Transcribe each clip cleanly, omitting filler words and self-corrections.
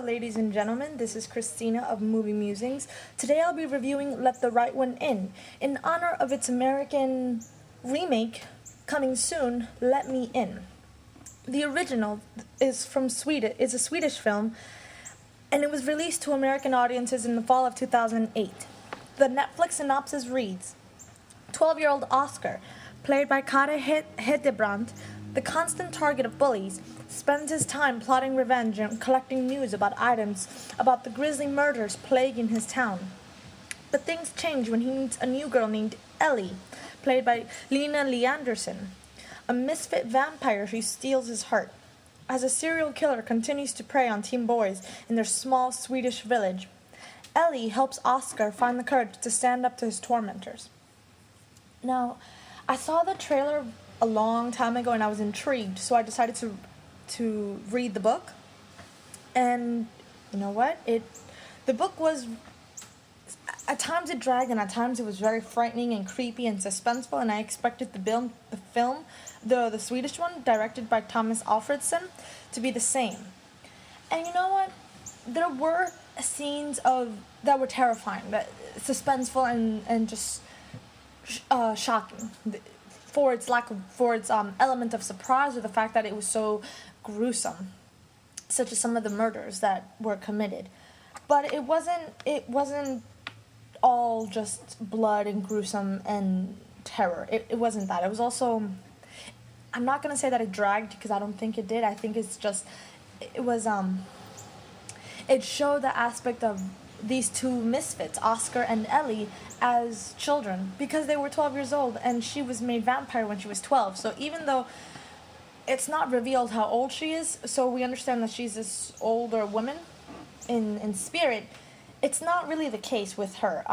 ladies and gentlemen. This is Christina of Movie Musings. Today I'll be reviewing Let the Right One in honor of its American remake coming soon, Let Me In. The original is from Sweden. It's a Swedish film, and it was released to American audiences in the fall of 2008. The Netflix synopsis reads, 12-year-old Oscar, played by Kare Hedebrandt, the constant target of bullies, spends his time plotting revenge and collecting news about items about the grisly murders plaguing his town. But things change when he meets a new girl named Ellie, played by Lena Leanderson, a misfit vampire who steals his heart. As a serial killer continues to prey on teen boys in their small Swedish village, Ellie helps Oscar find the courage to stand up to his tormentors. Now, I saw the trailer a long time ago and I was intrigued, so I decided to read the book. And you know what? The book was, at times it dragged and at times it was very frightening and creepy and suspenseful, and I expected the Swedish one, directed by Thomas Alfredson, to be the same. And you know what? There were scenes that were terrifying, that suspenseful and just shocking, for its element of surprise, or the fact that it was so gruesome, such as some of the murders that were committed. But it wasn't all just blood and gruesome and terror. It wasn't that. It was also, I'm not gonna say that it dragged, because I don't think it did. I think it showed the aspect of these two misfits, Oscar and Ellie, as children, because they were 12 years old and she was made vampire when she was 12. So even though it's not revealed how old she is, so we understand that she's this older woman in spirit, it's not really the case with her.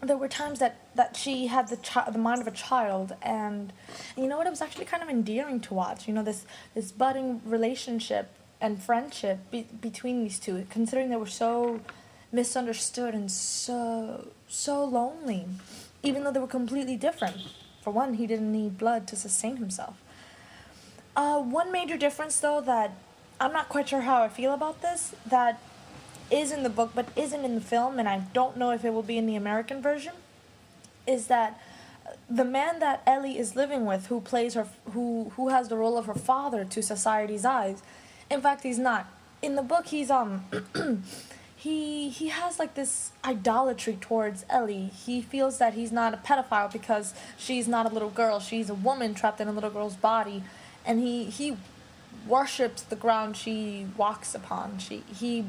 There were times that she had the mind of a child, and you know what, it was actually kind of endearing to watch. You know, this budding relationship and friendship between these two, considering they were so misunderstood and so lonely, even though they were completely different. For one, he didn't need blood to sustain himself. One major difference, though, that I'm not quite sure how I feel about this, that is in the book but isn't in the film, and I don't know if it will be in the American version, is that the man that Ellie is living with, who has the role of her father to society's eyes, in fact, he's not. In the book, he's he has like this idolatry towards Ellie. He feels that he's not a pedophile because she's not a little girl. She's a woman trapped in a little girl's body, and he worships the ground she walks upon. He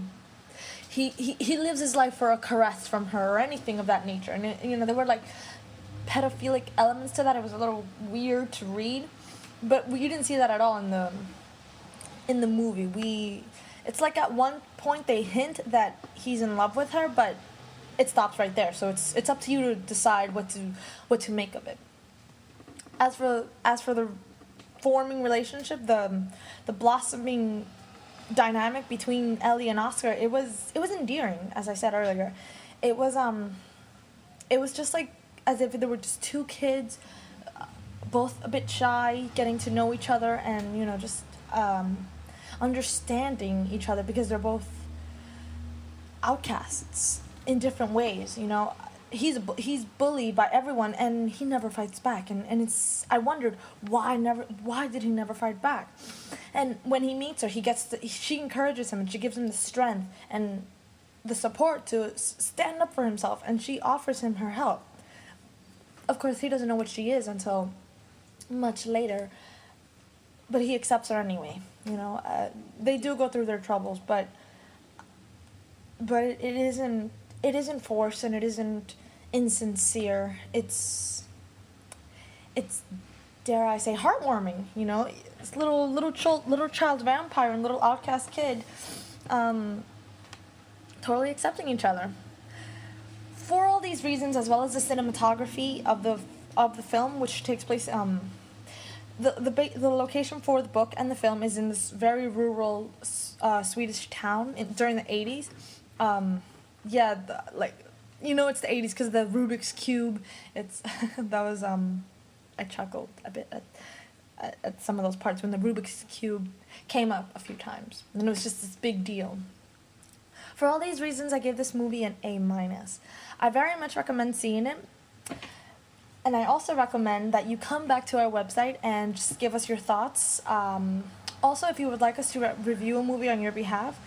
lives his life for a caress from her or anything of that nature. And you know, there were like pedophilic elements to that. It was a little weird to read, but you didn't see that at all in the movie. It's like at one point they hint that he's in love with her, but it stops right there. So it's up to you to decide what to make of it. As for the forming relationship, the blossoming dynamic between Ellie and Oscar, it was endearing, as I said earlier. It was just like as if there were just two kids, both a bit shy, getting to know each other, and you know, just understanding each other, because they're both outcasts in different ways. You know, he's bullied by everyone and he never fights back, and I wondered why did he never fight back. And when he meets her, she encourages him and she gives him the strength and the support to stand up for himself, and she offers him her help. Of course, he doesn't know what she is until much later, but he accepts her anyway. You know, they do go through their troubles, but it isn't forced and it isn't insincere. It's dare I say heartwarming. You know, this little child vampire and little outcast kid, totally accepting each other. For all these reasons, as well as the cinematography of the film, which takes place the location for the book and the film is in this very rural Swedish town during the 80s. You know, it's the 80s because the Rubik's Cube. I chuckled a bit at some of those parts when the Rubik's Cube came up a few times, and it was just this big deal. For all these reasons, I give this movie an A-. I very much recommend seeing it. And I also recommend that you come back to our website and just give us your thoughts. Also, if you would like us to review a movie on your behalf,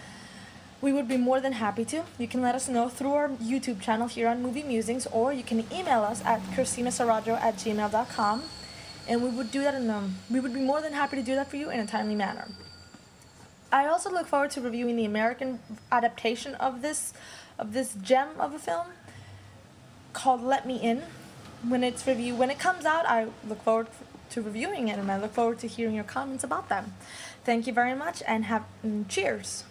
we would be more than happy to. You can let us know through our YouTube channel here on Movie Musings, or you can email us at christinasarajo@gmail.com, and we would do that we would be more than happy to do that for you in a timely manner. I also look forward to reviewing the American adaptation of this gem of a film called Let Me In. When it comes out, I look forward to reviewing it, and I look forward to hearing your comments about them. Thank you very much, and cheers.